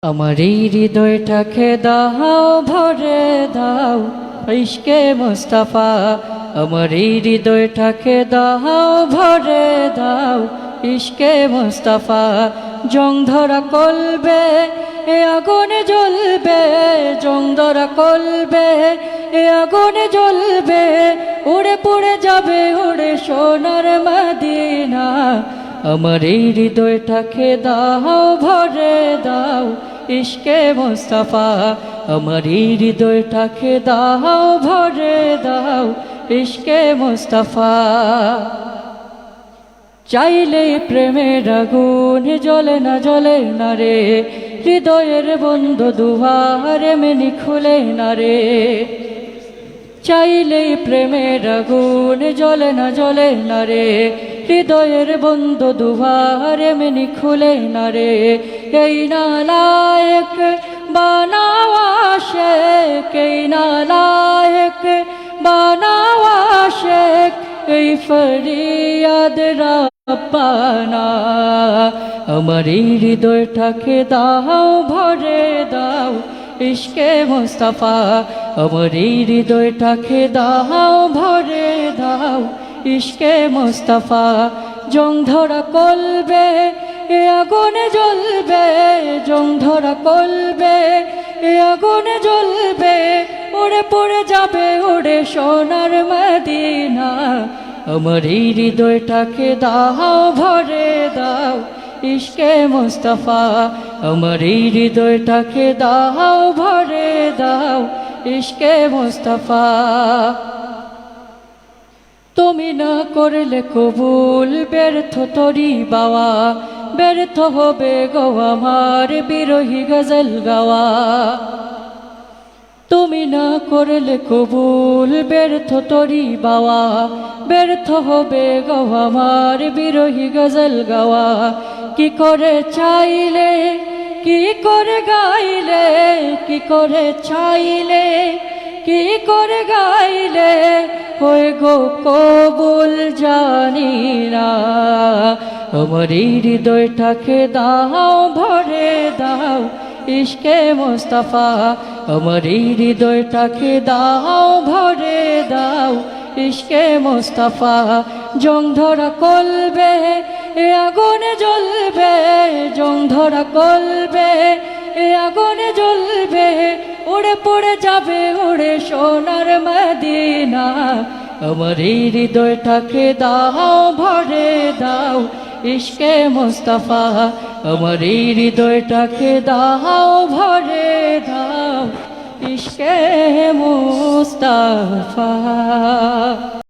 আমার এই হৃদয়টাকে দাও ভরে দাও ইশকে মুস্তাফা। আমার এই হৃদয়টাকে দাও ভরে দাও ইশকে মুস্তাফা। জং ধরা কলবে এ আগুনে জ্বলবে, জং ধরা কলবে এ আগুনে জ্বলবে, উড়ে পুড়ে যাবে উড়ে সোনার মদিনা। আমার এই হৃদয়টাকে দাও ভরে দাও ইশকে মুস্তাফা। আমার এই হৃদয়টাকে দাও ভরে দাও ইশকে মুস্তাফা। চাইলে প্রেমের আগুন জ্বলে না রে, হৃদয়ের বন্ধ দুয়ার এমনি খুলে না রে। চাইলে প্রেমের আগুন জ্বলে না রে, হৃদয়ের বন্ধ দুয়ার এমনি খুলে না রে। এই নালায়েক বানাওয়া শেখ, এই নালায়েক বানাওয়া শেখ, এই ফরিয়াদ রাব্বানা। আমার এই হৃদয়টাকে দাও ভরে দাও ইশকে মুস্তাফা। আমার এই হৃদয়টাকে দাও ভরে দাও ইশকে মুস্তাফা। জং ধরা কলবে এ আগুনে জ্বলবে, জং ধরা কলবে এ আগুনে জ্বলবে, উড়ে পড়ে যাবে উড়ে সোনার মদিনা। আমার এই হৃদয়টাকে দাও ভরে দাও ইশকে মুস্তাফা। আমার এই হৃদয়টাকে দাও ভরে দাও ইশকে মুস্তাফা। তুমি না করলে কবুল ব্যর্থ তরি বাওয়া, ব্যর্থ হবে গো আমার বিরহী গজল গাওয়া। তুমি না করলে কবুল ব্যর্থ তরি বাওয়া, ব্যর্থ হবে গো আমার বিরহী গজল গাওয়া। কি করে চাইলে কি করে গাইলে, কি করে চাইলে কি করে গাইলে হয়ে গো কবুল জানি না। আমার এই হৃদয়টাকে দাও ভরে দাও ইশকে মুস্তাফা। আমার এই হৃদয়টাকে দাও ভরে দাও ইশকে মুস্তাফা। জং ধরা কলবে এ আগুনে জ্বলবে, জং ধরা কলবে এ আগুনে জ্বলবে, উড়ে পড়ে যাবে উড়ে সোনার মদিনা। আমার এই হৃদয়টাকে দাও ভরে দাও ইশকে মুস্তাফা। আমার এই হৃদয়টাকে দাও ভরে দাও ইশকে মুস্তাফা।